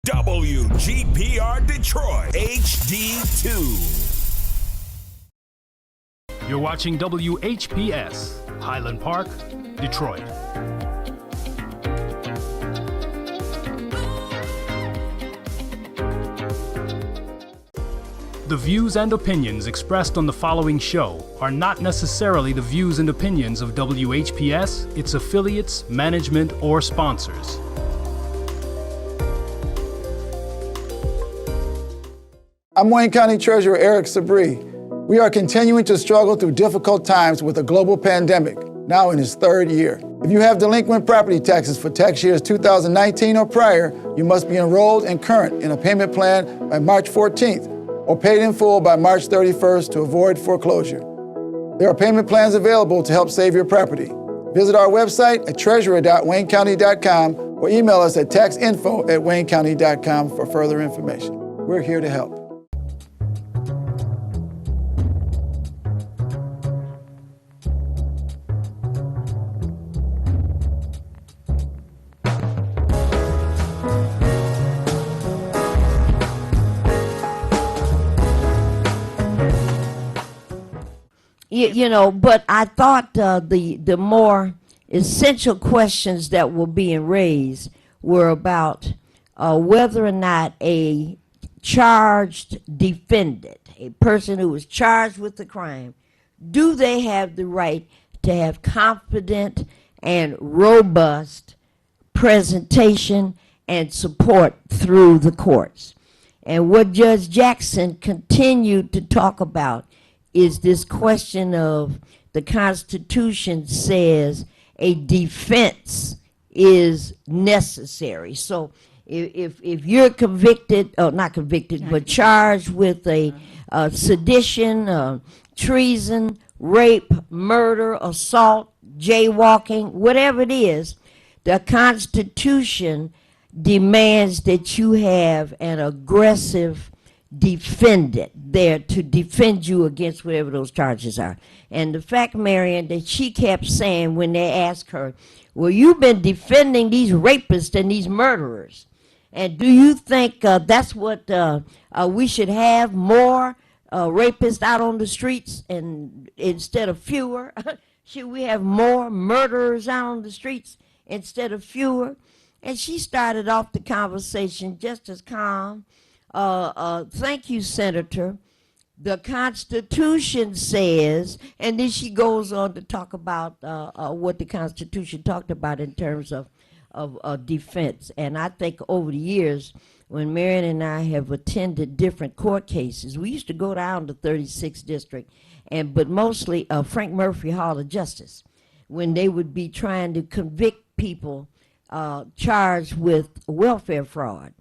WGPR Detroit HD2. You're watching WHPS, Highland Park, Detroit. The views and opinions expressed on the following show are not necessarily the views and opinions of WHPS, its affiliates, management, or sponsors. I'm Wayne County Treasurer Eric Sabree. We are continuing to struggle through difficult times with a global pandemic, now in its third year. If you have delinquent property taxes for tax years 2019 or prior, you must be enrolled and current in a payment plan by March 14th or paid in full by March 31st to avoid foreclosure. There are payment plans available to help save your property. Visit our website at treasurer.waynecounty.com or email us at taxinfo@waynecounty.com for further information. We're here to help. You know, but I thought the more essential questions that were being raised were about whether or not a charged defendant, a person who was charged with the crime, do they have the right to have confident and robust presentation and support through the courts. And what Judge Jackson continued to talk about is this question of the Constitution says a defense is necessary. So if you're convicted, or not convicted, but charged with a sedition, treason, rape, murder, assault, jaywalking, whatever it is, the Constitution demands that you have an aggressive defendant there to defend you against whatever those charges are. And the fact, Marion, that she kept saying when they asked her, well, you've been defending these rapists and these murderers, and do you think that's what we should have, more rapists out on the streets and instead of fewer? Should we have more murderers out on the streets instead of fewer? And she started off the conversation just as calm. Thank you, Senator. The Constitution says, and then she goes on to talk about what the Constitution talked about in terms of defense. And I think over the years, when Marion and I have attended different court cases, we used to go down to 36th District, but mostly Frank Murphy Hall of Justice, when they would be trying to convict people charged with welfare fraud.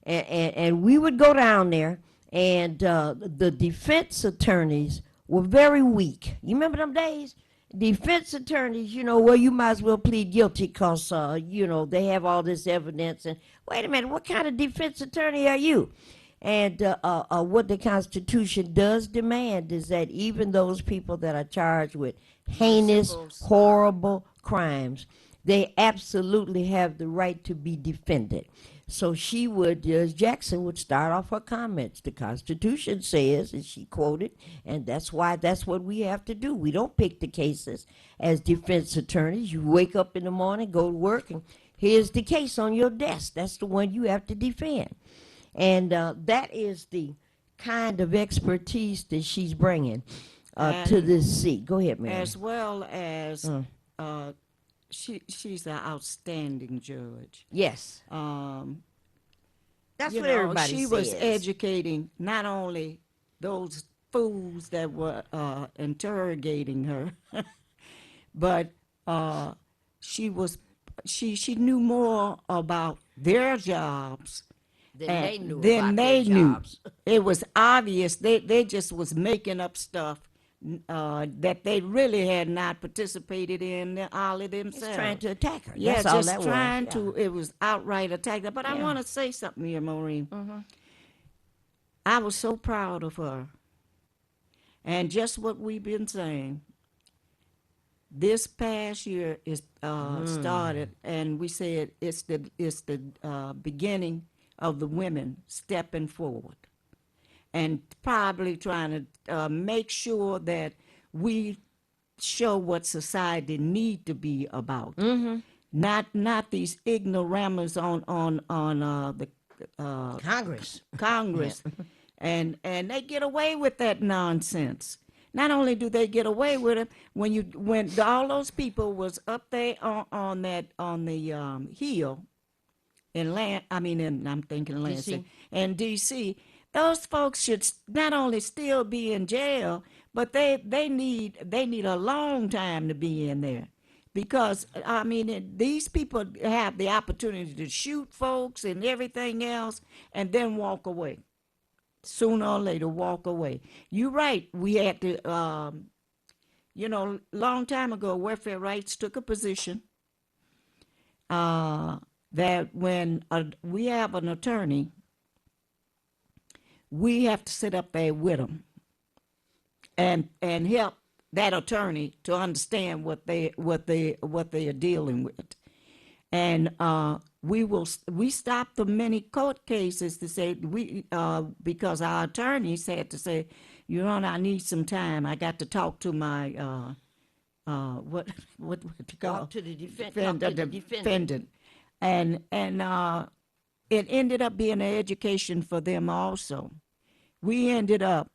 And we would go down there, and the defense attorneys were very weak. You remember them days? Defense attorneys, you know, well, you might as well plead guilty because, you know, they have all this evidence. And wait a minute, what kind of defense attorney are you? And what the Constitution does demand is that even those people that are charged with heinous, horrible crimes, they absolutely have the right to be defended. So she would, Judge Jackson would start off her comments. The Constitution says, and she quoted, and that's what we have to do. We don't pick the cases as defense attorneys. You wake up in the morning, go to work, and here's the case on your desk. That's the one you have to defend. And that is the kind of expertise that she's bringing to this seat. Go ahead, Mary. As well as she's an outstanding judge. Yes. That's what everybody says. She was educating not only those fools that were interrogating her, but she knew more about their jobs than they knew. It was obvious they just was making up stuff that they really had not participated in all of themselves. It's trying to attack her. Yeah, that's all just that trying was. to. It was outright attack. But I want to say something here, Maureen. I was so proud of her, and just what we've been saying. This past year is started, and we said it's the beginning of the women stepping forward and probably trying to make sure that we show what society need to be about. Not these ignoramus on the Congress, and they get away with that nonsense. Not only do they get away with it, when all those people was up there on the hill in I'm thinking Lansing and D.C. Those folks should not only still be in jail, but they need a long time to be in there, because these people have the opportunity to shoot folks and everything else, and then walk away. Sooner or later, walk away. You're right. We had to, long time ago, welfare rights took a position that when we have an attorney, we have to sit up there with them and help that attorney to understand what they are dealing with. And we stopped the many court cases to say because our attorneys had to say, Your Honor, I need some time. I got to talk to my what you call Talk to the defendant. And it ended up being an education for them also. We ended up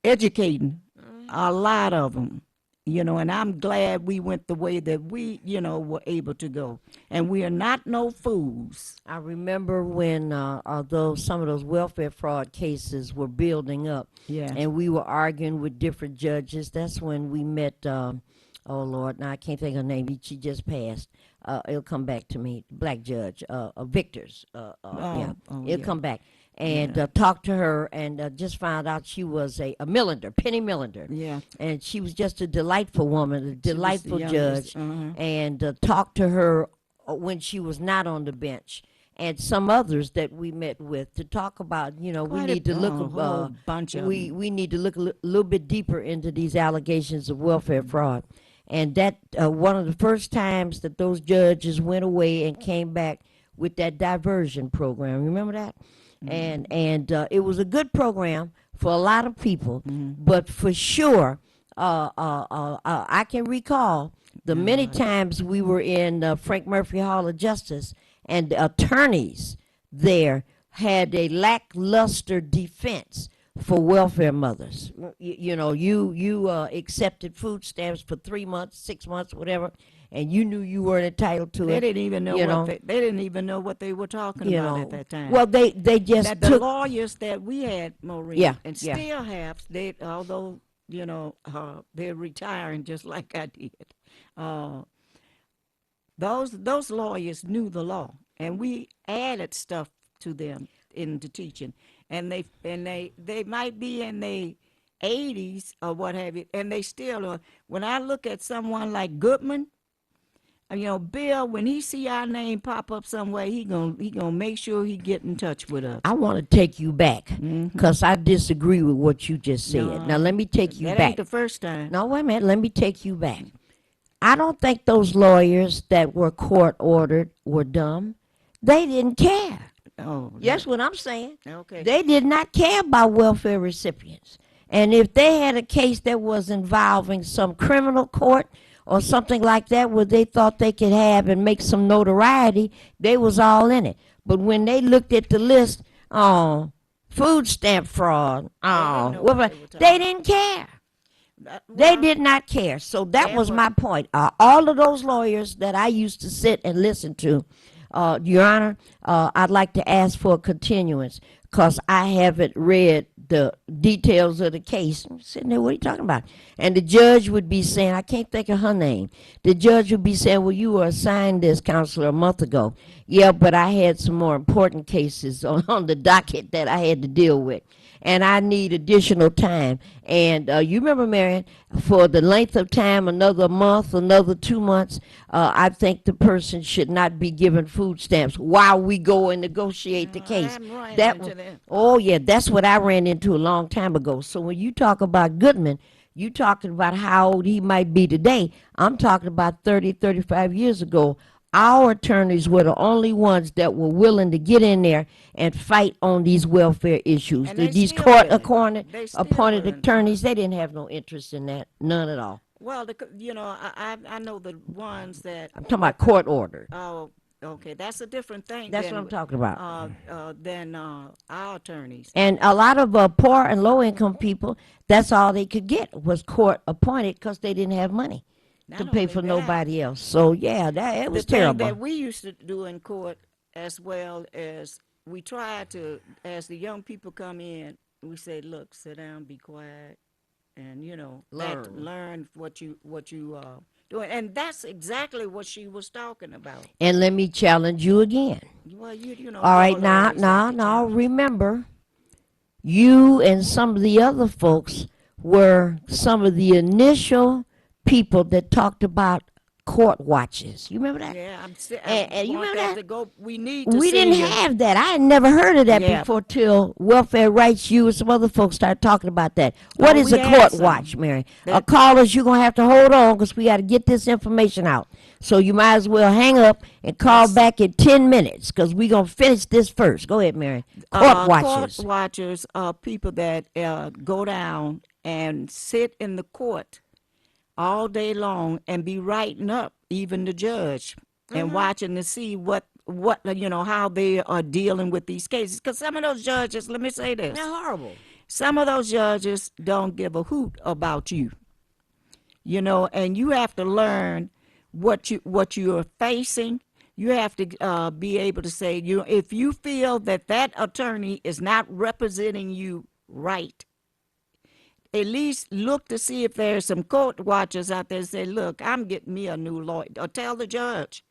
educating a lot of them, and I'm glad we went the way that we, were able to go. And we are not no fools. I remember when, although some of those welfare fraud cases were building up, Yeah. and we were arguing with different judges, that's when we met, oh Lord, now I can't think of her name, she just passed. It'll come back to me, black judge, Victor's, it'll come back. And talked to her and just found out she was a Millender, Penny Millender. Yeah. And she was just a delightful woman, a delightful youngest, judge. And talked to her when she was not on the bench. And some others that we met with to talk about, we need to look whole bunch of we need to look a little bit deeper into these allegations of welfare fraud. And that one of the first times that those judges went away and came back with that diversion program. Remember that? And it was a good program for a lot of people, but for sure, I can recall the many times we were in Frank Murphy Hall of Justice, and the attorneys there had a lackluster defense for welfare mothers. You accepted food stamps for 3 months, 6 months, whatever, and you knew you weren't entitled to it. They didn't even know they didn't even know what they were talking about at that time. Well, they just that the took lawyers that we had, Maureen, Yeah, and yeah. still have, although they're retiring just like I did. Those lawyers knew the law, and we added stuff to them into teaching, and they might be in their 80s or what have you, and they still are. When I look at someone like Goodman, Bill, when he see our name pop up somewhere, he gonna make sure he get in touch with us. I want to take you back because I disagree with what you just said. Now let me take you That back. ain't the first time. No, wait a minute. Let me take you back. I don't think those lawyers that were court ordered were dumb. They didn't care. Oh, That's what I'm saying. Okay. They did not care about welfare recipients. And if they had a case that was involving some criminal court or something like that where they thought they could have and make some notoriety, they was all in it. But when they looked at the list, food stamp fraud, they didn't care. They did not care. So that was my point. All of those lawyers that I used to sit and listen to, Your Honor, I'd like to ask for a continuance because I haven't read the details of the case. I'm sitting there, what are you talking about? And the judge would be saying, I can't think of her name. The judge would be saying, well, you were assigned this, counselor, a month ago. Yeah, but I had some more important cases on the docket that I had to deal with. And I need additional time. And you remember, Marion, for the length of time, another month, another 2 months, I think the person should not be given food stamps while we go and negotiate the case. Oh, yeah, that's what I ran into a long time ago. So when you talk about Goodman, you talking about how old he might be today. I'm talking about 30, 35 years ago. our attorneys were the only ones that were willing to get in there and fight on these welfare issues. And they These still court willing. They still appointed willing. attorneys, they didn't have no interest in that, none at all. Well, you know, I know the ones that. I'm talking about court ordered. Oh, okay, that's a different thing. That's than, what I'm talking about. Than our attorneys. And a lot of poor and low income people, that's all they could get was court appointed because they didn't have money to Not pay only for that, nobody else. So yeah, it was the thing terrible. that we used to do in court, as well as we tried to, as the young people come in, we say, look, sit down, be quiet, and you know, learn what you doing, and that's exactly what she was talking about. And let me challenge you again. Well, you know. All right, y'all now, always have to now, challenge. remember, you and some of the other folks were some of the initial people that talked about court watches. You remember that? Yeah, And you want remember that? to go. We need to We see didn't you. have that. I had never heard of that Yeah. before till Welfare Rights, you and some other folks started talking about that. What is we a had court some. watch, Mary? That- Callers, you're going to have to hold on because we got to get this information out. So you might as well hang up and call back in 10 minutes because we're going to finish this first. Go ahead, Mary. Court watchers. Court watchers are people that go down and sit in the court all day long and be writing up even the judge and watching to see what you know how they are dealing with these cases. Because some of those judges, let me say this, They're horrible. some of those judges don't give a hoot about you. You know, and you have to learn what you are facing. You have to be able to say, if you feel that that attorney is not representing you right, at least look to see if there's some court watchers out there and say, look, I'm getting me a new lawyer. Or tell the judge,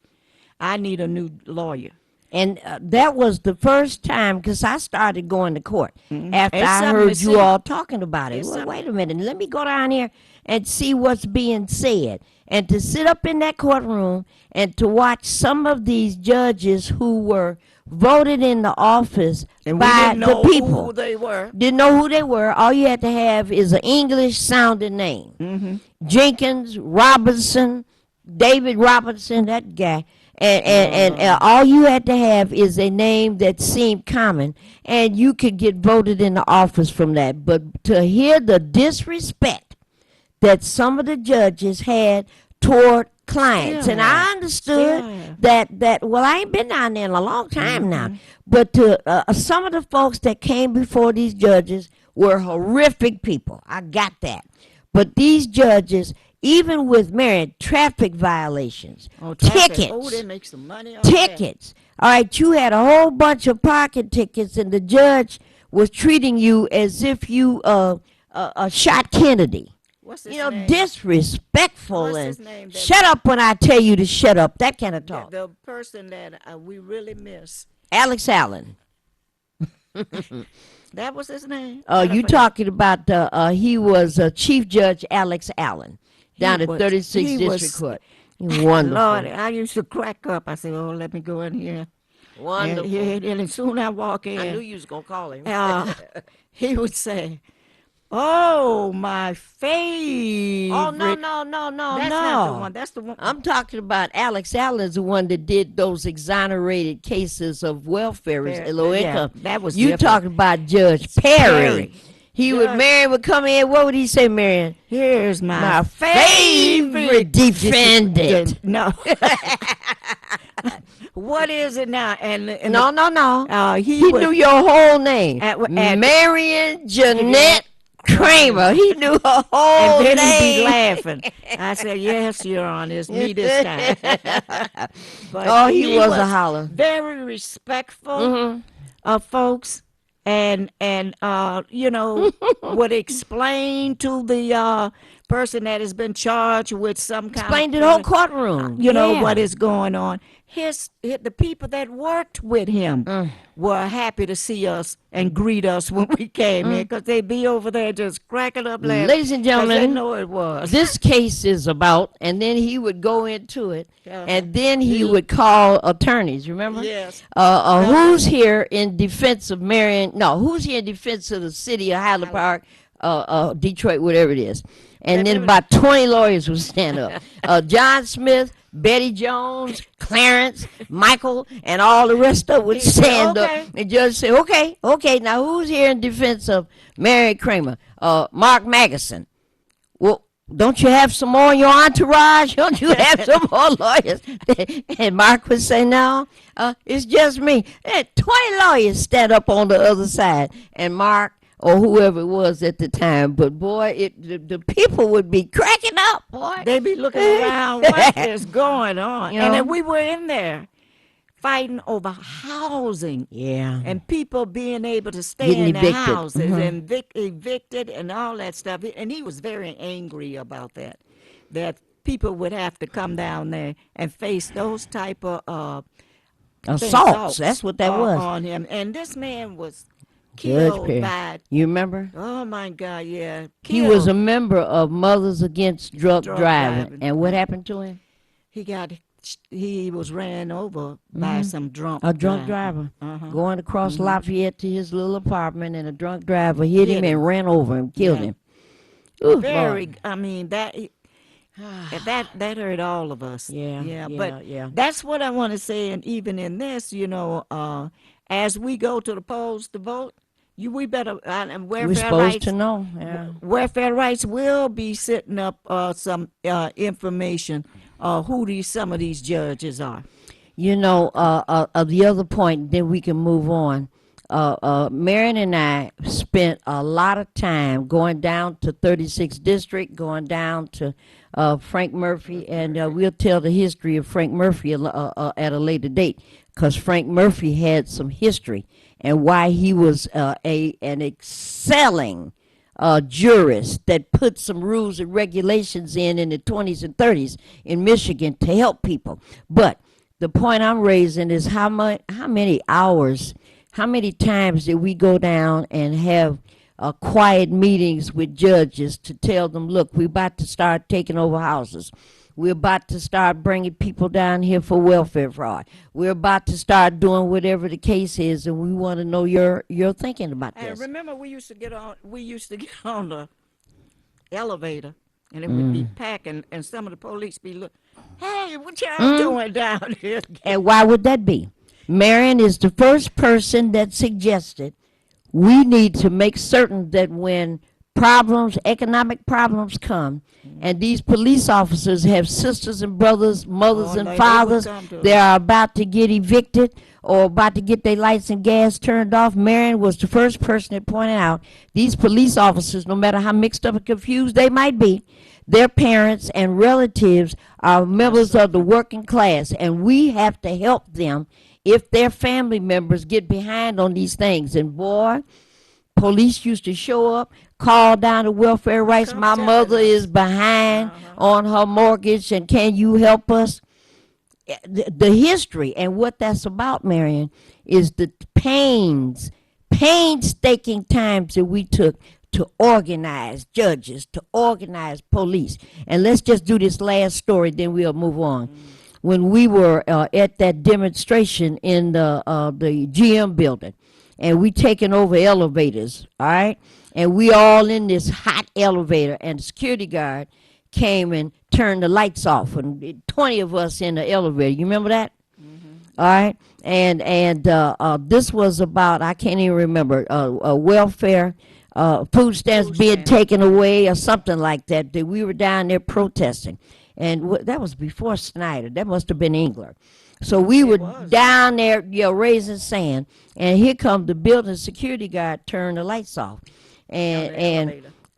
I need a new lawyer. And that was the first time, because I started going to court after It's I something heard to you see. all talking about it. It's Well, something. wait a minute. Let me go down here and see what's being said. And to sit up in that courtroom and to watch some of these judges who were voted into office And we by didn't the know people. who they were. Didn't know who they were. All you had to have is an English sounding name. Jenkins, Robinson, David Robinson, that guy. And all you had to have is a name that seemed common, and you could get voted into office from that. But to hear the disrespect that some of the judges had toward clients, Still and I have. understood Still have. that well, I ain't been down there in a long time now, but to some of the folks that came before these judges were horrific people. I got that, but these judges, even with Marion, traffic violations, tickets, Oh, they make some money off that. tickets. All right, you had a whole bunch of parking tickets, and the judge was treating you as if you shot Kennedy. What's his You know, name? disrespectful What's and his name that- shut up when I tell you to shut up. That kind of talk. The person that we really miss. Alex Allen. That was his name. You talking about he was Chief Judge Alex Allen down at was- 36th he District was- Court. Wonderful. Lord, I used to crack up. I said, "Oh, let me go in here." Wonderful. And as soon as I walk in, I knew you was going to call him. he would say, "Oh, my favorite." Oh, no. That's not the one. That's the one. I'm talking about Alex Allen is the one that did those exonerated cases of welfare Fair- low yeah, income. that was you different. talking about Judge Perry. Perry. Marion would come in. What would he say, Marion? Here's my, My favorite defendant. No. What is it now? And No. He He would- knew your whole name. At- Marion Jeanette Kramer. He knew her whole And then name. he'd be laughing. I said, "Yes, Your Honor, it's me this time." But Oh, he was a holler. Very respectful of folks, and you know, would explain to the person that has been charged with some kind Explained of the whole courtroom. you know Yeah. what is going on. The people that worked with him were happy to see us and greet us when we came in, because they'd be over there just cracking up laughing. Ladies and 'cause gentlemen, they know it was. This case is about, and then he would go into it, Uh-huh. and then he would call attorneys. Remember? Yes. Who's here in defense of Marion? No, who's here in defense of the city of Highland Park, Detroit, whatever it is? and then about 20 lawyers would stand up. John Smith, Betty Jones, Clarence, Michael, and all the rest of them would stand up. okay. And judge say, okay, now who's here in defense of Mary Kramer? Mark Magnuson. Well, don't you have some more in your entourage? Don't you have some more lawyers? And Mark would say, no, it's just me. And 20 lawyers stand up on the other side. And Mark, or whoever it was at the time, but boy, the people would be cracking up, boy. They be looking around, what is going on? You And know? then we were in there fighting over housing. Yeah. And people being able to stay Getting in their evicted. houses and evicted and all that stuff. And he was very angry about that people would have to come down there and face those type of Assaults. That's what that was. on him. And this man was Judge killed Perry. by, You remember? oh my God, yeah. He was a killed. member of Mothers Against Drug Drug Driving. driving. And what happened to him? He was ran over by some drunk A drunk driver. Uh-huh. Going across Lafayette to his little apartment, and a drunk driver hit him and ran over him, killed Yeah. him. Ooh, Very, Lord. I mean, that hurt all of us. Yeah, But yeah. that's what I want to say. And even in this, as we go to the polls to vote, we better, and We're welfare supposed rights, to know. Yeah. welfare rights will be setting up some information who some of these judges are. You know, the other point, then we can move on. Marion and I spent a lot of time going down to 36th District, going down to Frank Murphy, and we'll tell the history of Frank Murphy at a later date, because Frank Murphy had some history and why he was an excelling jurist that put some rules and regulations in the 20s and 30s in Michigan to help people. But the point I'm raising is how many hours, how many times did we go down and have quiet meetings with judges to tell them, look, we're about to start taking over houses. We're about to start bringing people down here for welfare fraud. We're about to start doing whatever the case is, and we want to know your thinking about And this. remember, we used to get on the elevator, and it would be packed, and some of the police be look, hey, what y'all doing down here? And why would that be? Marion is the first person that suggested we need to make certain that when economic problems come, and these police officers have sisters and brothers, mothers and they would fathers, come to they are about to get evicted or about to get their lights and gas turned off. Marion was the first person that pointed out these police officers, no matter how mixed up and confused they might be, their parents and relatives are members of the working class, and we have to help them if their family members get behind on these things. And boy, police used to show up, call down the welfare rights. My mother is behind on her mortgage, and can you help us? The history and what that's about, Marion, is the painstaking times that we took to organize judges, to organize police. And let's just do this last story, then we'll move on. When we were at that demonstration in the GM building, and we taking over elevators, all right? And we all in this hot elevator, and the security guard came and turned the lights off, and 20 of us in the elevator. You remember that? All right? And this was about, I can't even remember, welfare, food stamps being taken away or something like that. That we were down there protesting. And that was before Snyder. That must have been Engler. So we were down there, raising sand, and here come the building security guard turned the lights off, and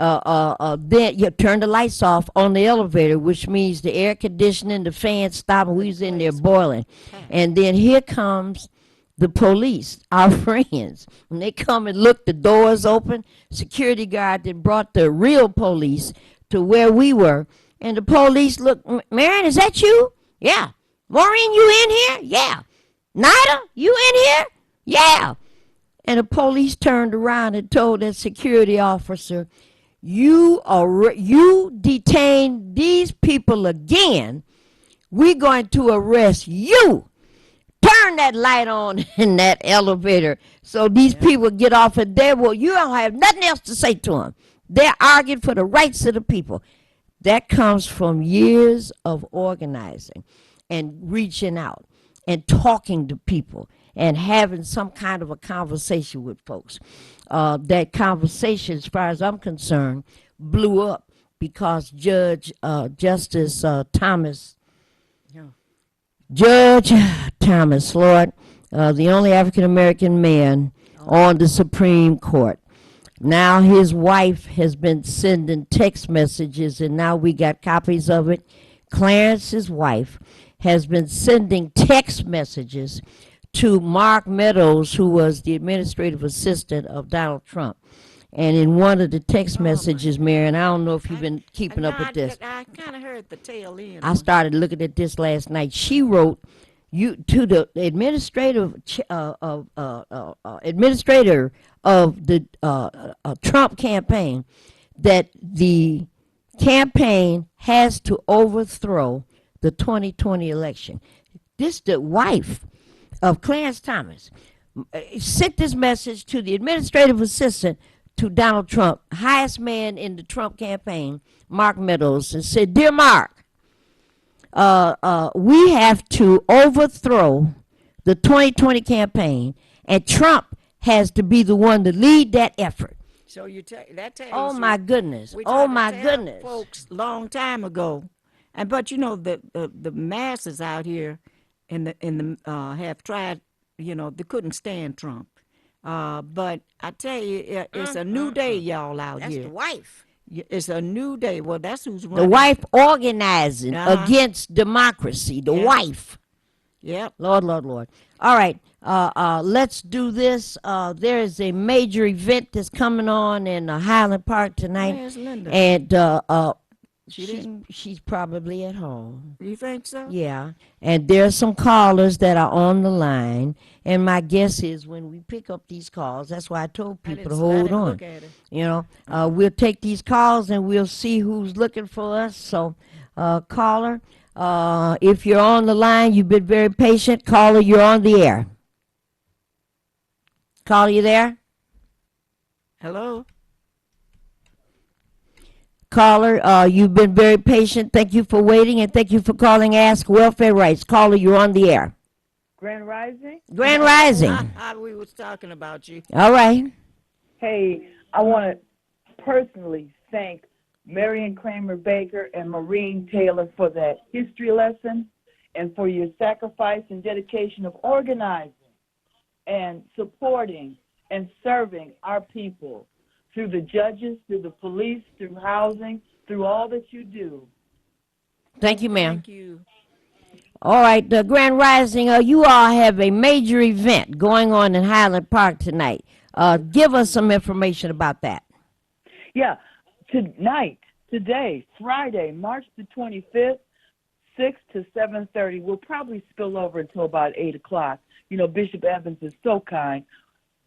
then you turn the lights off on the elevator, which means the air conditioning, the fan stopped, and we was in there boiling, and then here comes the police, our friends. When they come and look, the doors open. Security guard then brought the real police to where we were, and the police looked. Marion, is that you? Yeah. Maureen, you in here? Yeah. Nida, you in here? Yeah. And the police turned around and told that security officer, you detained these people again. We're going to arrest you. Turn that light on in that elevator so these people get off of there. Well, you don't have nothing else to say to them. They're arguing for the rights of the people. That comes from years of organizing and reaching out and talking to people and having some kind of a conversation with folks. That conversation, as far as I'm concerned, blew up because Justice Thomas, Judge Thomas, Lord, the only African American man on the Supreme Court. Now his wife has been sending text messages, and now we got copies of it. Clarence's wife has been sending text messages to Mark Meadows, who was the administrative assistant of Donald Trump. And in one of the text messages, Marion, I don't know if you've been keeping up with this. I kind of heard the tail end. I started looking at this last night. She wrote to the administrator of the Trump campaign that the campaign has to overthrow the 2020 election. This the wife of Clarence Thomas sent this message to the administrative assistant to Donald Trump, highest man in the Trump campaign, Mark Meadows, and said, "Dear Mark, we have to overthrow the 2020 campaign, and Trump has to be the one to lead that effort." So that tells Oh you- my goodness! we Oh tried to my tell goodness! folks long time ago, and but you know the masses out here in the have tried. You know they couldn't stand Trump, but I tell you, it's a new day, y'all out That's here. the wife. It's a new day. Well, that's who's The running. wife organizing Uh-huh. against democracy. The Yeah. wife. Yep. Lord, Lord, Lord. All right, let's do this. There is a major event that's coming on in Highland Park tonight. Where's Linda? And She didn't. she's probably at home. You think so? Yeah, and there's some callers that are on the line, and my guess is when we pick up these calls, that's why I told I people didn't- to I hold didn't on. look at it. You know, we'll take these calls and we'll see who's looking for us. So, caller, if you're on the line, you've been very patient. Caller, you're on the air. Caller, you there? Hello. Caller, you've been very patient. Thank you for waiting, and thank you for calling Ask Welfare Rights. Caller, you're on the air. Grand Rising. Grand Rising. We was talking about you. All right. Hey, I want to personally thank Marion Kramer Baker and Maureen Taylor for that history lesson and for your sacrifice and dedication of organizing and supporting and serving our people through the judges, through the police, through housing, through all that you do. Thank you, ma'am. Thank you. All right, Grand Rising, you all have a major event going on in Highland Park tonight. Give us some information about that. Yeah, today, Friday, March the 25th, 6 to 7:30. We'll probably spill over until about 8 o'clock. You know, Bishop Evans is so kind.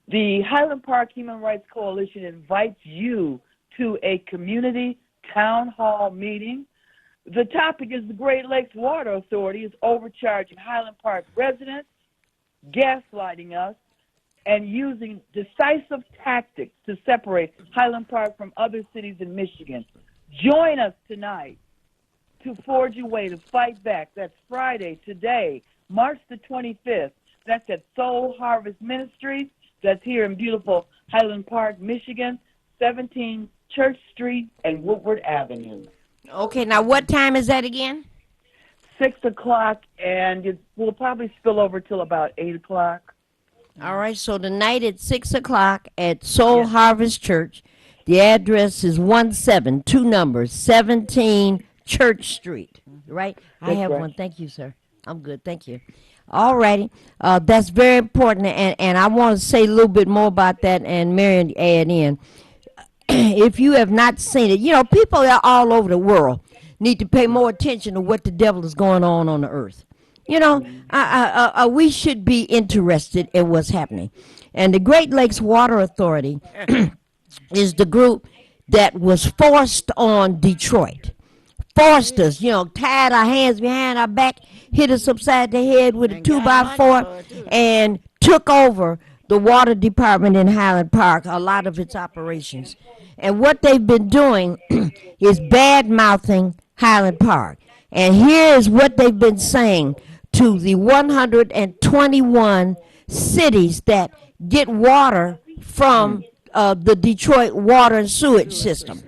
The Highland Park Human Rights Coalition invites you to a community town hall meeting. The topic is the Great Lakes Water Authority is overcharging Highland Park residents, gaslighting us, and using decisive tactics to separate Highland Park from other cities in Michigan. Join us tonight to forge a way to fight back. That's Friday, today, March the 25th. That's at Soul Harvest Ministries. That's here in beautiful Highland Park, Michigan, 17 Church Street and Woodward Avenue. Okay, now what time is that again? 6 o'clock, and we'll probably spill over till about 8 o'clock. All right, so tonight at 6 o'clock at Soul Harvest Church. The address is 17 Church Street, right? I That's have right. one. Thank you, sir. I'm good. Thank you. All righty. That's very important, and I want to say a little bit more about that, and Marion add in. If you have not seen it, you know, people are all over the world need to pay more attention to what the devil is going on the earth. You know, we should be interested in what's happening. And the Great Lakes Water Authority is the group that was forced on Detroit. Forced us, you know, tied our hands behind our back, hit us upside the head with a And got 2x4, money for it, too. and took over the water department in Highland Park, a lot of its operations. And what they've been doing is bad mouthing Highland Park. And here is what they've been saying to the 121 cities that get water from the Detroit water and sewage system.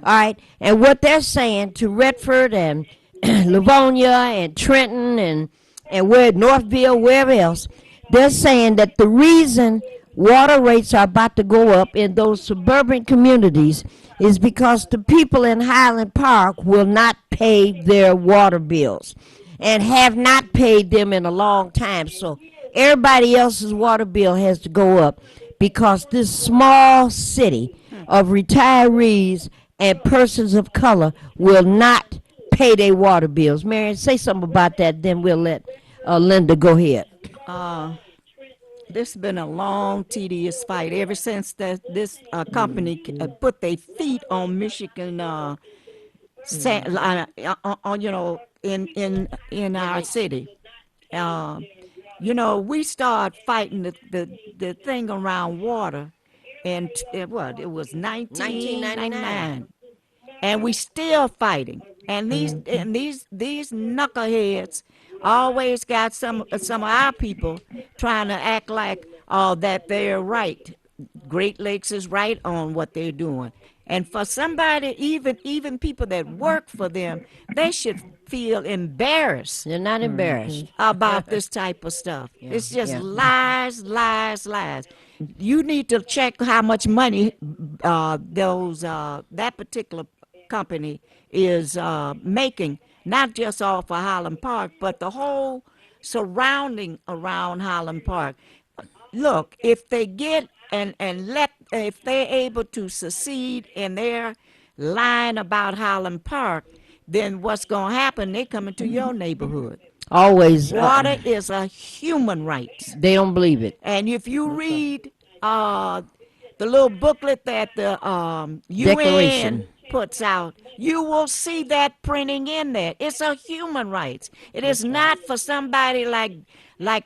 All right. And what they're saying to Redford and Livonia and Trenton and where Northville, wherever else, they're saying that the reason water rates are about to go up in those suburban communities is because the people in Highland Park will not pay their water bills and have not paid them in a long time. So everybody else's water bill has to go up because this small city of retirees and persons of color will not pay their water bills. Marion, say something about that, then we'll let Linda go ahead. This has been a long, tedious fight ever since this company put their feet on Michigan, in our city. We started fighting the thing around water in what it was 1999, and we still fighting. And these knuckleheads always got some of our people trying to act like that they're right. Great Lakes is right on what they're doing. And for somebody, even people that work for them, they should feel embarrassed They're not embarrassed. about this type of stuff. It's just lies, lies, lies. You need to check how much money that particular company is making, not just off of Highland Park, but the whole surrounding around Highland Park. Look, if they get if they're able to succeed in their line about Highland Park, then what's going to happen? They come into your neighborhood. Always. Water is a human right. They don't believe it. And if you read the little booklet that the Declaration UN puts out, you will see that printing in there. It's a human rights. It is not for somebody like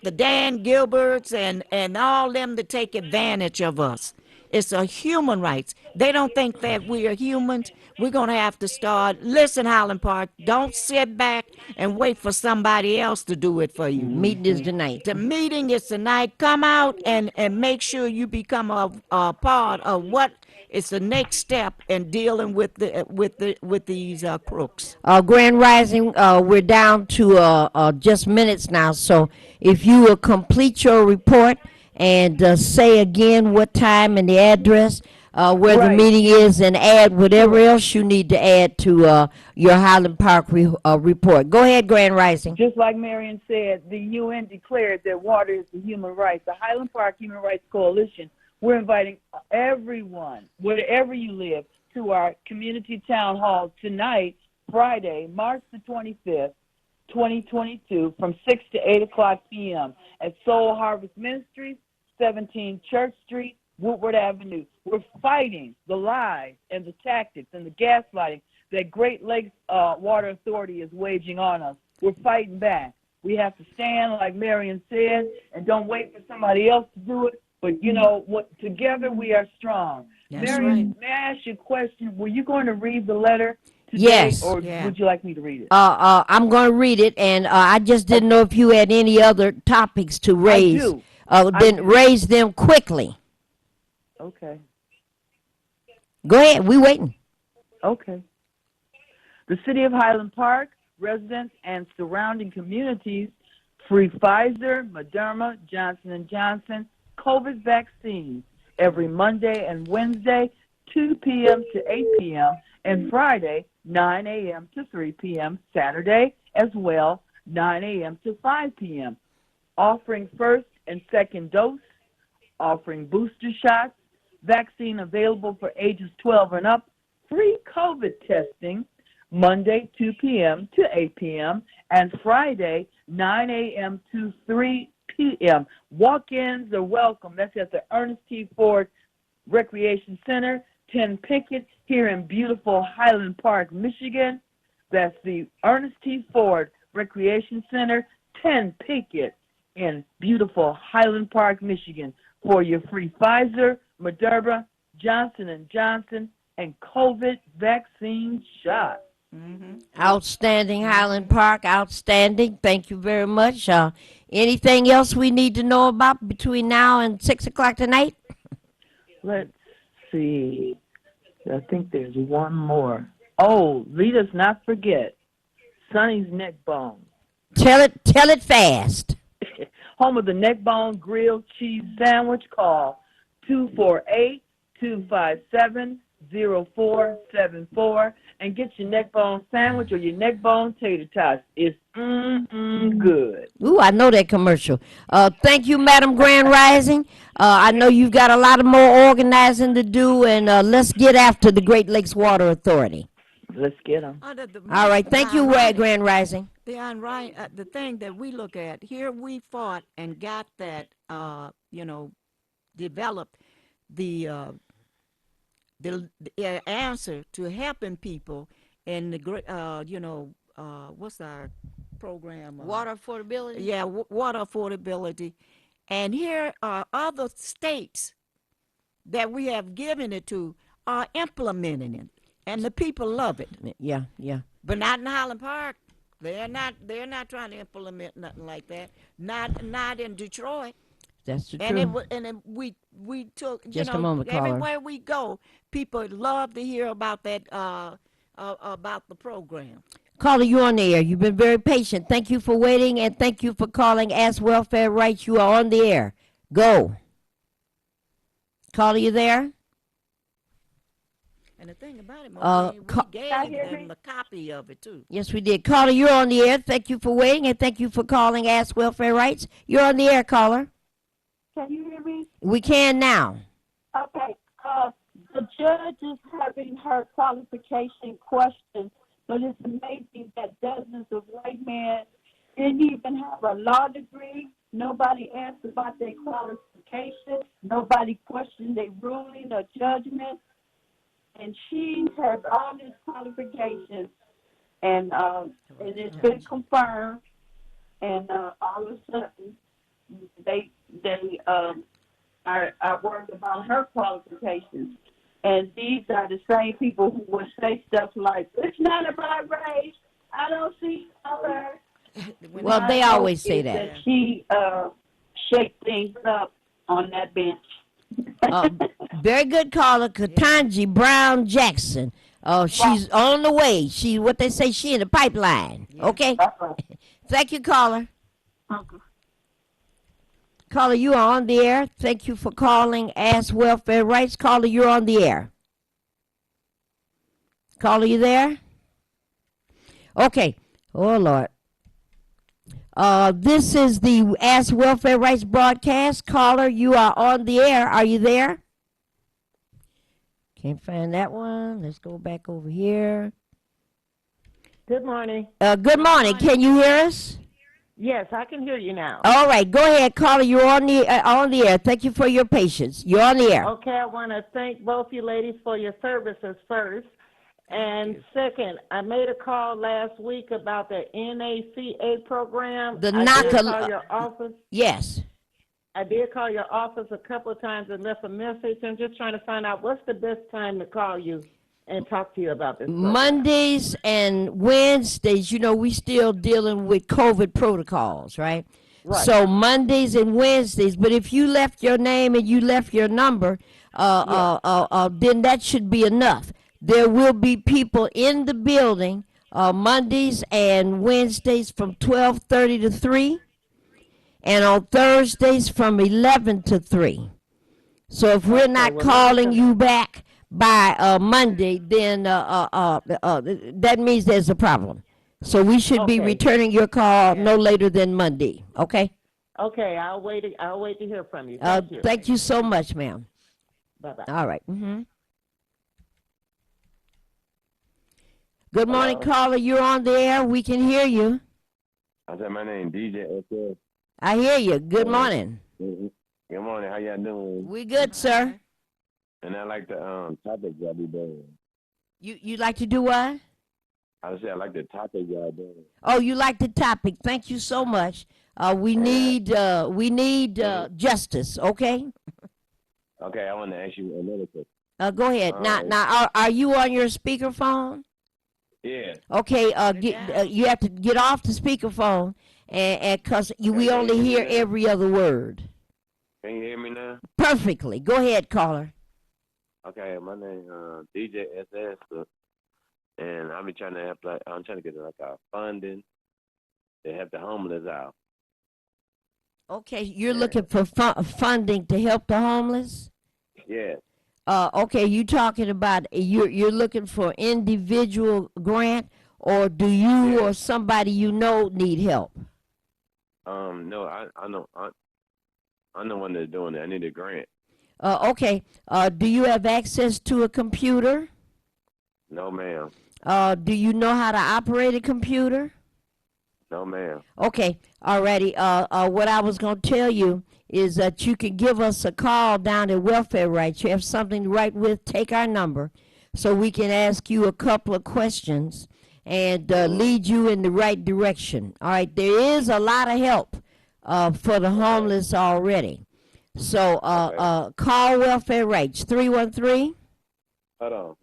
the Dan Gilberts and all them to take advantage of us. It's a human rights. They don't think that we are humans. We're going to have to start. Listen, Highland Park, don't sit back and wait for somebody else to do it for you. Meeting is tonight. The meeting is tonight. Come out and make sure you become a part of what is the next step in dealing with these crooks. Grand Rising, we're down to just minutes now. So if you will complete your report and say again what time and the address where the meeting is, and add whatever else you need to add to your Highland Park report. Go ahead, Grand Rising. Just like Marion said, the UN declared that water is a human right. The Highland Park Human Rights Coalition, we're inviting everyone, wherever you live, to our community town hall tonight, Friday, March the 25th, 2022, from 6 to 8 o'clock p.m. at Soul Harvest Ministries, 17 Church Street, Woodward Avenue. We're fighting the lies and the tactics and the gaslighting that Great Lakes Water Authority is waging on us. We're fighting back. We have to stand, like Marion said, and don't wait for somebody else to do it. But, you know, together we are strong. That's Marion, right. may I ask you a question? Were you going to read the letter today, Yes. or Yeah. would you like me to read it? I'm going to read it, and I just didn't know if you had any other topics to raise. do. Then raise them quickly. Okay. Go ahead. We waiting. Okay. The City of Highland Park, residents and surrounding communities, free Pfizer, Moderna, Johnson & Johnson, COVID vaccines every Monday and Wednesday, 2 p.m. to 8 p.m., and Friday, 9 a.m. to 3 p.m., Saturday as well, 9 a.m. to 5 p.m., offering first and second dose, offering booster shots, vaccine available for ages 12 and up, free COVID testing, Monday, 2 p.m. to 8 p.m., and Friday, 9 a.m. to 3 p.m. Walk-ins are welcome. That's at the Ernest T. Ford Recreation Center, 10 Pickett, here in beautiful Highland Park, Michigan. That's the Ernest T. Ford Recreation Center, 10 Pickett, in beautiful Highland Park, Michigan. for your free Pfizer, Moderna, Johnson & Johnson, and COVID vaccine shot. Outstanding, Highland Park. Outstanding. Thank you very much. Anything else we need to know about between now and 6 o'clock tonight? Let's see. I think there's one more. Oh, let us not forget Sonny's Neck Bone. Tell it fast. Home of the Neck Bone Grilled Cheese Sandwich. Call 248-257-0474 and get your neck bone sandwich or your neck bone tater tots. It's good. Ooh, I know that commercial. Thank you, Madam Grand Rising. I know you've got a lot of more organizing to do, and let's get after the Great Lakes Water Authority. Let's get them. All right, thank you, Grand Rising. The thing that we look at here, we fought and got that, developed the answer to helping people in the what's our program? Water affordability? Yeah, water affordability. And here are other states that we have given it to are implementing it, and the people love it. Yeah. But not in Highland Park. They're not trying to implement nothing like that. Not in Detroit. That's the And truth. we took Just a moment, caller. everywhere we go, people love to hear about that about the program. Caller, you on the air. You've been very patient. Thank you for waiting, and thank you for calling Ask Welfare Rights. You are on the air. Go. Caller, you there? And the thing about it, we gave them a copy of it too. Yes, we did. Caller, you're on the air. Thank you for waiting, and thank you for calling Ask Welfare Rights. You're on the air, caller. Can you hear me? We can now. Okay. The judge is having her qualification questioned, but it's amazing that dozens of white men didn't even have a law degree. Nobody asked about their qualifications. Nobody questioned their ruling or judgment. And she has all these qualifications, and it's been confirmed. And all of a sudden, they are worried about her qualifications. And these are the same people who would say stuff like, "It's not about race. I don't see color." Well, they always say that. She shake things up on that bench. Very good caller, Katanji Brown Jackson. She's on the way. She in the pipeline. Okay. Thank you, caller. Okay. Caller, you are on the air. Thank you for calling Ask Welfare Rights. Caller, you're on the air. Caller, you there? Okay. Oh, Lord. This is the Ask Welfare Rights broadcast. Caller, you are on the air. Are you there? Can't find that one. Let's go back over here. Good morning. Good morning. Can you hear us? Yes, I can hear you now. All right. Go ahead, caller. You're on the air. Thank you for your patience. You're on the air. Okay, I want to thank both you ladies for your services first. And second, I made a call last week about the NACA program. The I did NACA. call your office. Yes. I did call your office a couple of times and left a message. I'm just trying to find out what's the best time to call you and talk to you about this program. Mondays and Wednesdays, we still dealing with COVID protocols, right? Right. So Mondays and Wednesdays, but if you left your name and you left your number, then that should be enough. There will be people in the building Mondays and Wednesdays from 12:30 to 3, and on Thursdays from 11 to 3. So if we're not calling you back by Monday, then that means there's a problem. So we should be returning your call no later than Monday. Okay? Okay, I'll wait to hear from you. Thank you so much, ma'am. Bye-bye. All right. Good morning, caller. You're on the air. We can hear you. I said my name DJ SS. I hear you. Good morning. Good morning. How y'all doing? We good, sir. And I like the topic y'all be doing. You like to do what? I said I like the topic y'all doing. Oh, you like the topic. Thank you so much. We need justice, okay? Okay, I want to ask you another question. Go ahead. Now, are you on your speakerphone? Yeah. Okay, you have to get off the speakerphone, and cause we only hear every other word. Can you hear me now? Perfectly. Go ahead, caller. Okay, my name DJ SS, and I'm trying to help. I'm trying to get like a funding to help the homeless out. Okay, you're looking for funding to help the homeless. Yeah. Okay, you talking about you're looking for individual grant, or do you or somebody you know need help? No, I know I'm the one that's doing it. I need a grant. Okay. Do you have access to a computer? No, ma'am. Do you know how to operate a computer? No, ma'am. Okay. Alrighty. What I was gonna tell you is that you can give us a call down at Welfare Rights. You have something to write with, take our number so we can ask you a couple of questions and lead you in the right direction. All right, there is a lot of help for the homeless already. So call Welfare Rights, 313. Hold on.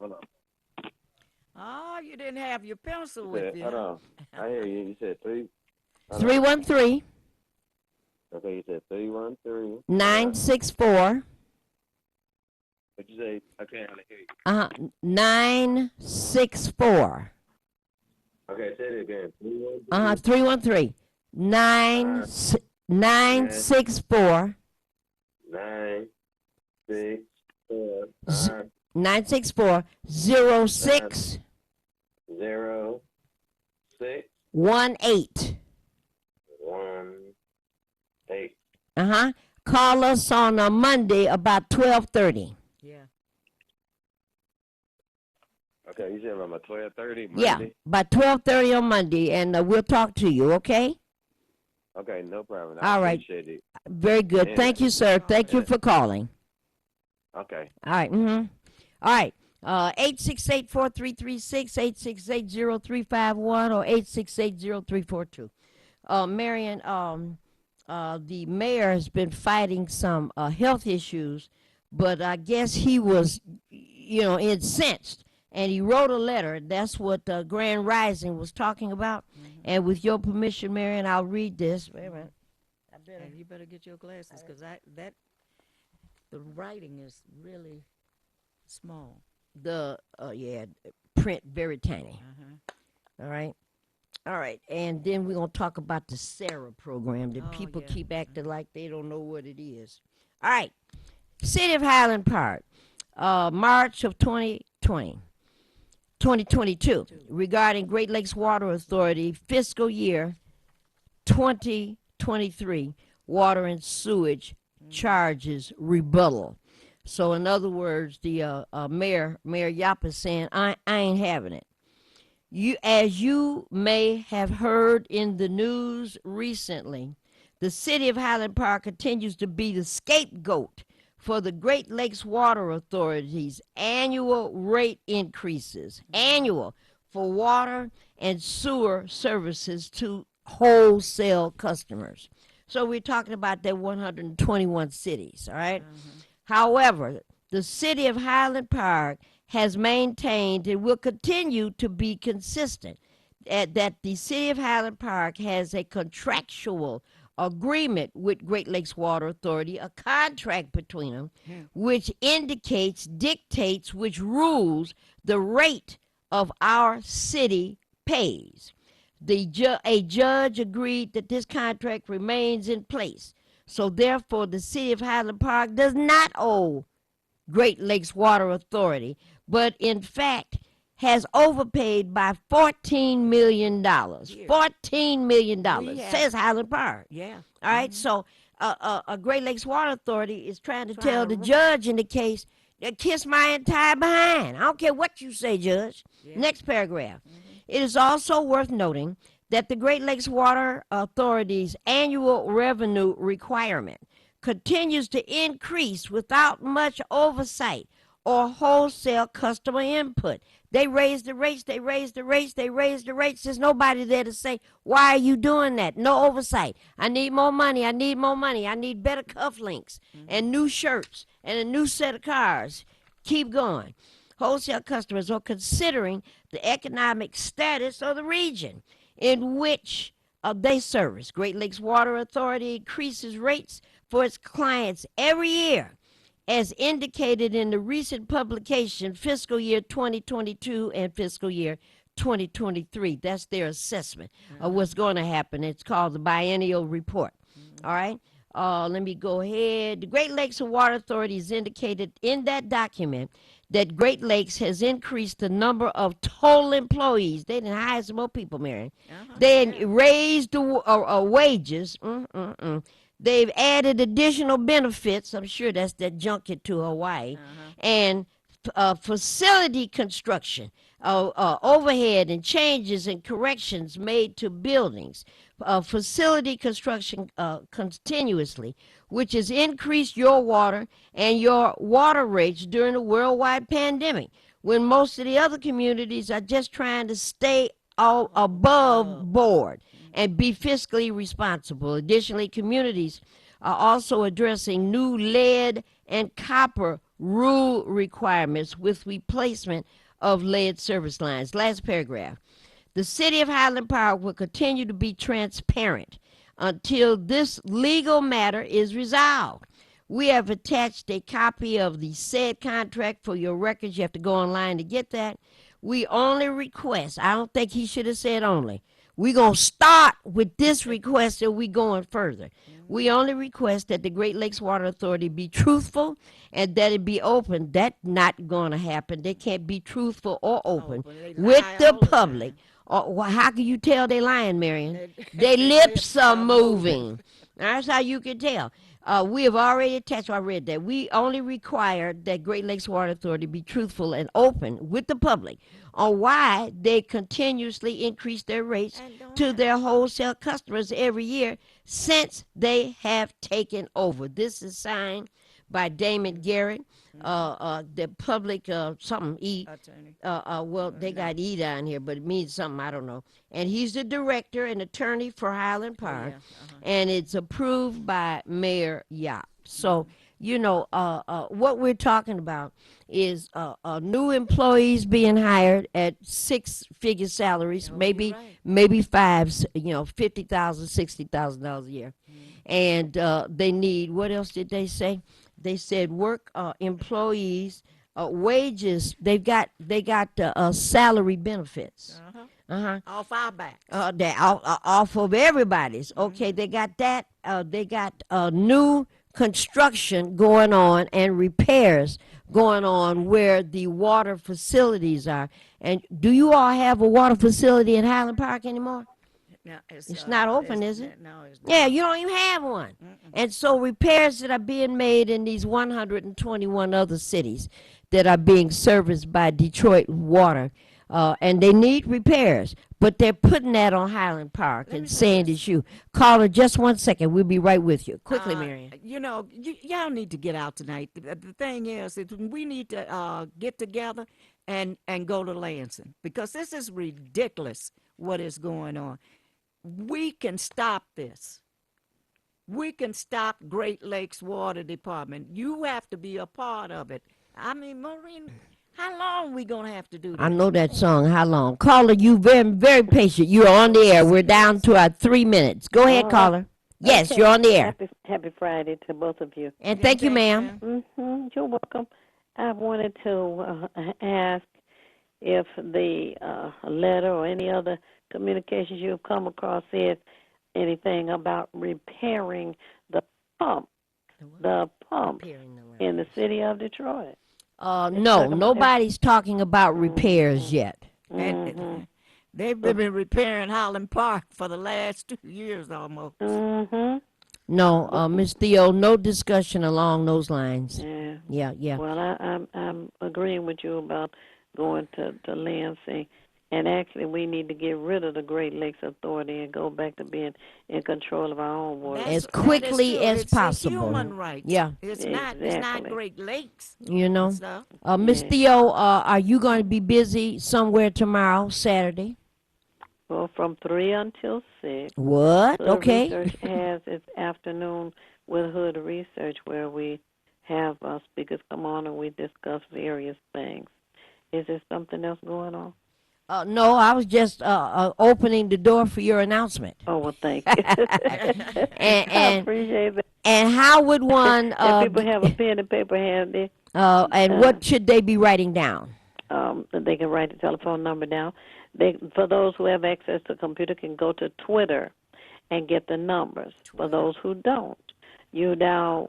Oh, you didn't have your pencil with you. Hold on. I hear you. You said 313. Okay, you said 313. 964. What'd you say? I can't hear you. 964. Okay, say it again. 313. 964. 964. 964 06 06 18. 18. Call us on a Monday about 12:30. Yeah. Okay, you said around 12:30 Monday? Yeah, by 12:30 on Monday, and we'll talk to you, okay? Okay, no problem. All right. Appreciate it. Very good. Thank you, sir. Thank you for calling. Okay. All right. All right. 868-4336, 868-0351, or 868-0342. Marion, the mayor has been fighting some health issues, but I guess he was, incensed, and he wrote a letter. That's what Grand Rising was talking about. And with your permission, Marion, I'll read this. Wait a minute. And you better get your glasses, because the writing is really small. The print very tiny. All right. And then we're going to talk about the Sarah program that people keep acting like they don't know what it is. All right. City of Highland Park, March of 2022, regarding Great Lakes Water Authority fiscal year 2023 water and sewage charges rebuttal. So in other words, the Mayor Yap is saying, I ain't having it. As you may have heard in the news recently, the City of Highland Park continues to be the scapegoat for the Great Lakes Water Authority's annual rate increases, annual, for water and sewer services to wholesale customers. So we're talking about that 121 cities, all right? However, the City of Highland Park has maintained and will continue to be consistent that the City of Highland Park has a contractual agreement with Great Lakes Water Authority, a contract between them, which dictates which rules the rate of our city pays. A judge agreed that this contract remains in place. So therefore, the City of Highland Park does not owe Great Lakes Water Authority, but in fact has overpaid by $14 million. $14 million, says Highland Park. Yeah. All right, so a Great Lakes Water Authority is trying to tell the judge in the case, kiss my entire behind. I don't care what you say, Judge. Next paragraph. It is also worth noting that the Great Lakes Water Authority's annual revenue requirement continues to increase without much oversight or wholesale customer input. They raise the rates, they raise the rates, they raise the rates. There's nobody there to say, why are you doing that? No oversight. I need more money, I need more money. I need better cufflinks and new shirts and a new set of cars. Keep going. Wholesale customers are considering the economic status of the region in which they service. Great Lakes Water Authority increases rates for its clients every year, as indicated in the recent publication, fiscal year 2022 and fiscal year 2023. That's their assessment of what's going to happen. It's called the Biennial Report. All right? Let me go ahead. The Great Lakes Water Authority has indicated in that document that Great Lakes has increased the number of total employees. They didn't hire some more people, Marion. They raised the wages. They've added additional benefits. I'm sure that's that junket to Hawaii. And facility construction, overhead and changes and corrections made to buildings. Facility construction continuously, which has increased your water and your water rates during the worldwide pandemic, when most of the other communities are just trying to stay all above board and be fiscally responsible. Additionally, communities are also addressing new lead and copper rule requirements with replacement of lead service lines. Last paragraph. The city of Highland Park will continue to be transparent until this legal matter is resolved. We have attached a copy of the said contract for your records. You have to go online to get that. We only request, I don't think he should have said only. We're going to start with this request and we're going further. We only request that the Great Lakes Water Authority be truthful and that it be open. That's not going to happen. They can't be truthful or open with the public. Or how can you tell they lying, Marion? Their lips are moving. That's how you can tell. We have already attached, I read that. We only require that Great Lakes Water Authority be truthful and open with the public on why they continuously increase their rates to their wholesale customers every year since they have taken over. This is signed by Damon Garrett, the public something E. Well, they got E down here, but it means something, I don't know. And he's the director and attorney for Highland Park, and it's approved by Mayor Yap. So, you know, what we're talking about is new employees being hired at six-figure salaries, maybe fives, you know, $50,000, $60,000 a year. And they need, what else did they say? They said work employees, wages. They got salary benefits. Off our backs. Off of everybody's. Okay, they got that. They got new construction going on and repairs going on where the water facilities are. And do you all have a water facility in Highland Park anymore? No, it's not open, is it? No, it's not. Yeah, you don't even have one. And so repairs that are being made in these 121 other cities that are being serviced by Detroit Water, and they need repairs, but they're putting that on Highland Park and saying it's you. Caller, just 1 second. We'll be right with you. Quickly, Marion. You know, y'all need to get out tonight. The thing is we need to get together and go to Lansing, because this is ridiculous what is going on. We can stop this. We can stop Great Lakes Water Department. You have to be a part of it. I mean, Maureen, how long we going to have to do this? I know that song, How Long. Caller, you very, very patient. You're on the air. We're down to our 3 minutes. Go ahead, caller. Yes, okay. You're on the air. Happy Friday to both of you. And thank you, ma'am. You're welcome. I wanted to ask if the letter or any other communications you've come across says anything about repairing the pump in the city of Detroit. No, nobody's talking about repairs yet. And they've been repairing Highland Park for the last 2 years almost. No, Ms. Theo, no discussion along those lines. Yeah. Yeah. Well, I'm agreeing with you about going to Lansing And actually, we need to get rid of the Great Lakes Authority and go back to being in control of our own water. That's- As that is quickly true. as It's a possible. human right. Yeah. It's not. It's not Exactly. Great Lakes. You know, and stuff. Miss Yeah. Theo, are you going to be busy somewhere tomorrow, Saturday? Well, from 3 until 6. What? Hood Okay. Research has its afternoon with Hood Research, where we have speakers come on and we discuss various things. Is there something else going on? No, I was just opening the door for your announcement. Oh, well, thank you. I And appreciate that. and how would one If people have a pen and paper handy, and what should they be writing down? they can write the telephone number down. For those who have access to a computer, can go to Twitter and get the numbers. For those who don't, you dial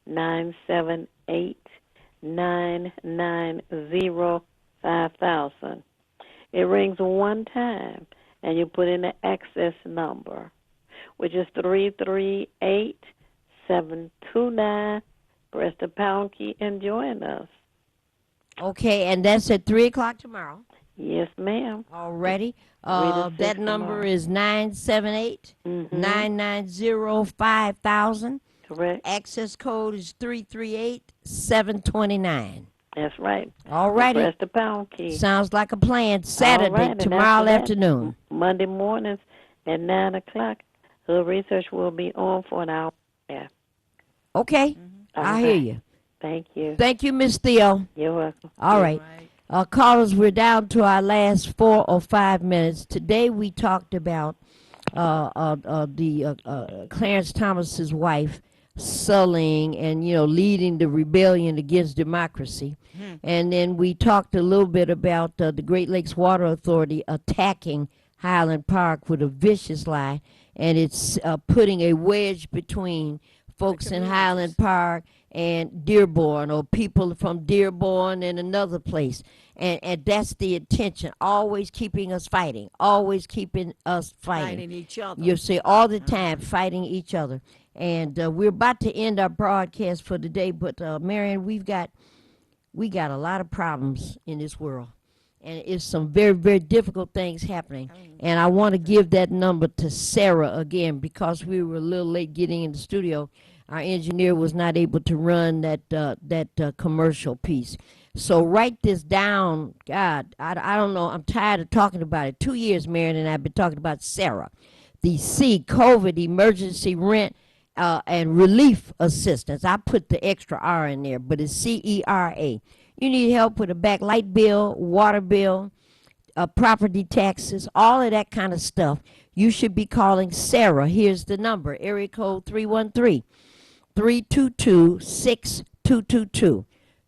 1-978-990-5000. It rings one time, and you put in the access number, which is 338-729. Press the pound key and join us. Okay, and that's at 3 o'clock tomorrow. Yes, ma'am. Already. 3 to 6 That number tomorrow. is 978-990-5000. Correct. Access code is 338-729. That's right. All righty. Press the pound key. Sounds like a plan. Saturday, All right, and tomorrow after that, afternoon. Monday mornings at 9 o'clock, Hood Research will be on for an hour. Yeah. Okay, All I hear right. you. Thank you. Thank you, Miss Theo. You're welcome. All right. Callers, we're down to our last 4 or 5 minutes. Today we talked about Clarence Thomas's wife sullying and, leading the rebellion against democracy. And then we talked a little bit about the Great Lakes Water Authority attacking Highland Park with a vicious lie, and it's putting a wedge between folks in Highland Park and Dearborn, or people from Dearborn and another place. And that's the intention, always keeping us fighting, always keeping us fighting. Each other. You see, all the time, fighting each other. And we're about to end our broadcast for today, but Marion, we got a lot of problems in this world. And it's some very, very difficult things happening. And I want to give that number to Sarah again, because we were a little late getting in the studio. Our engineer was not able to run that commercial piece. So write this down. God, I don't know. I'm tired of talking about it. 2 years, Marion and I have been talking about Sarah. The COVID Emergency Rent and Relief Assistance. I put the extra R in there, but it's CERA. You need help with a back light bill, water bill, property taxes, all of that kind of stuff. You should be calling Sarah. Here's the number, area code 313-322-6222.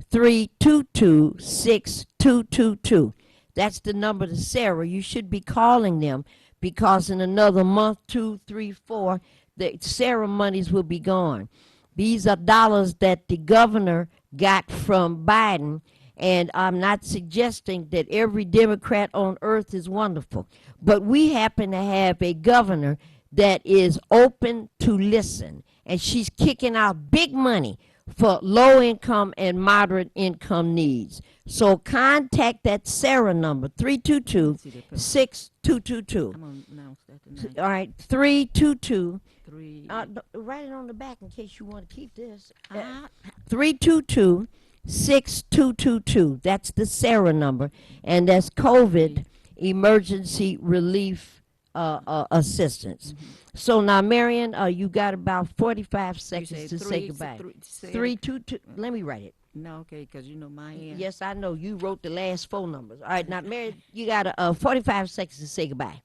322-6222. That's the number to Sarah. You should be calling them, because in another month, 2, 3, 4, the Sarah monies will be gone. These are dollars that the governor got from Biden, and I'm not suggesting that every Democrat on earth is wonderful, but we happen to have a governor that is open to listen, and she's kicking out big money for low income and moderate income needs. So contact that Sarah number, 322-6222. I'm going to announce that tonight. All right, 322. Three. Write it on the back in case you want to keep this. Uh-huh. 322-6222. That's the Sarah number, and that's COVID Emergency Relief Assistance. So now, Marion, you got about 45 seconds to say goodbye. 322. Let me write it. No, okay, because you know my hand. Yes, I know. You wrote the last 4 numbers. All right, now, Marion, you got 45 seconds to say goodbye.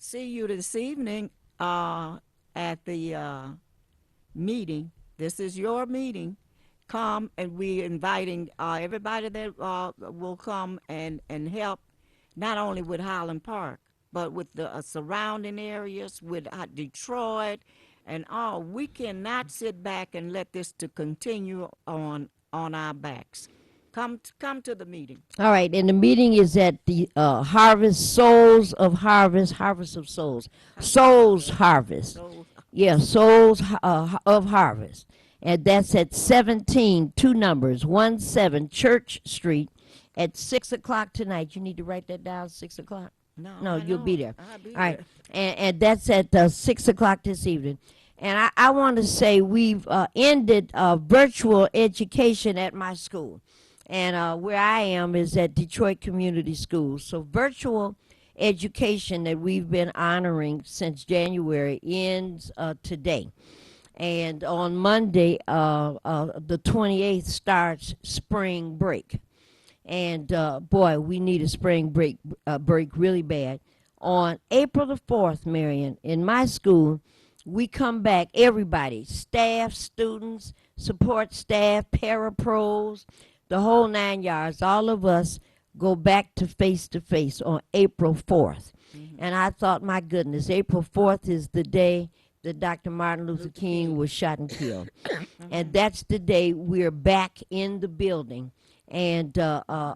See you this evening at the meeting. This is your meeting. Come, and we're inviting everybody that will come and help, not only with Highland Park, but with the surrounding areas, with Detroit and all. We cannot sit back and let this to continue on our backs. Come to the meeting. All right, and the meeting is at the Harvest, Souls of Harvest, Harvest of Souls. Souls Harvest. Yeah, Souls of Harvest. And that's at 17, 2 numbers, 17 Church Street at 6 o'clock tonight. You need to write that down, 6 o'clock? No, I you'll know be it. there. I'll be All right. there. And that's at 6 o'clock this evening. And I want to say we've ended virtual education at my school. And where I am is at Detroit Community Schools. So virtual education that we've been honoring since January ends today. And on Monday, the 28th, starts spring break. And boy, we need a spring break really bad. On April the 4th, Marion, in my school, we come back, everybody, staff, students, support staff, parapros, the whole 9 yards, all of us go back to face on April 4th. And I thought, my goodness, April 4th is the day that Dr. Martin Luther King was shot and killed. And that's the day we're back in the building. And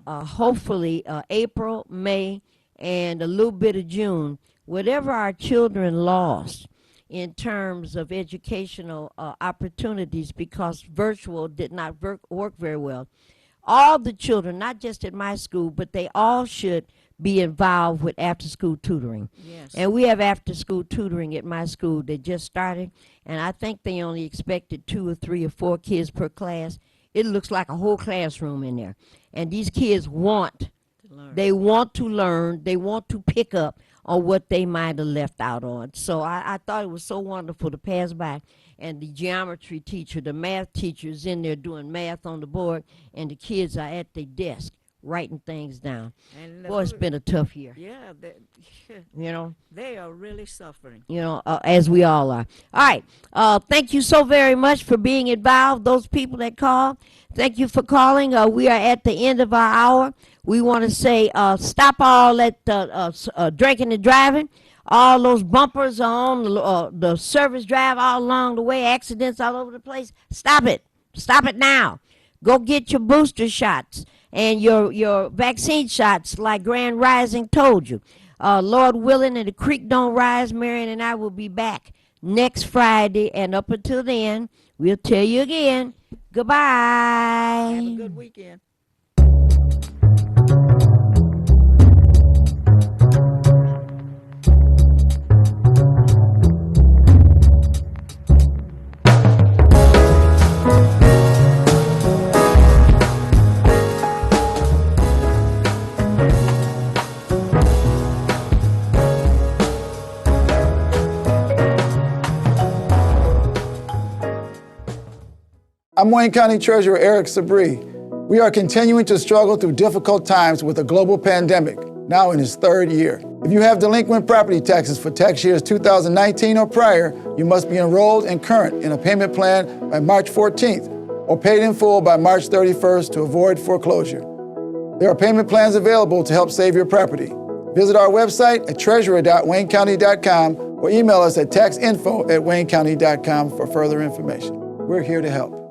hopefully April, May, and a little bit of June, whatever our children lost in terms of educational opportunities because virtual did not work very well, all the children, not just at my school, but they all should be involved with after-school tutoring. Yes. And we have after-school tutoring at my school that just started, and I think they only expected 2 or 3 or 4 kids per class. It looks like a whole classroom in there. And these kids want to learn, they want to pick up on what they might have left out on. So I thought it was so wonderful to pass by, and the geometry teacher, the math teacher is in there doing math on the board, and the kids are at their desk writing things down. And Boy, it's been a tough year. Yeah, You know, they are really suffering. you know, as we all are. All right. Thank you so very much for being involved, those people that called. Thank you for calling. We are at the end of our hour. We want to say stop all that drinking and driving. All those bumpers are on the service drive all along the way, accidents all over the place. Stop it. Stop it now. Go get your booster shots and your vaccine shots like Grand Rising told you. Lord willing, and the creek don't rise, Marion and I will be back next Friday. And up until then, we'll tell you again, goodbye. Have a good weekend. I'm Wayne County Treasurer Eric Sabree. We are continuing to struggle through difficult times with a global pandemic, now in its 3rd year. If you have delinquent property taxes for tax years 2019 or prior, you must be enrolled and current in a payment plan by March 14th or paid in full by March 31st to avoid foreclosure. There are payment plans available to help save your property. Visit our website at treasurer.waynecounty.com or email us at taxinfo@waynecounty.com for further information. We're here to help.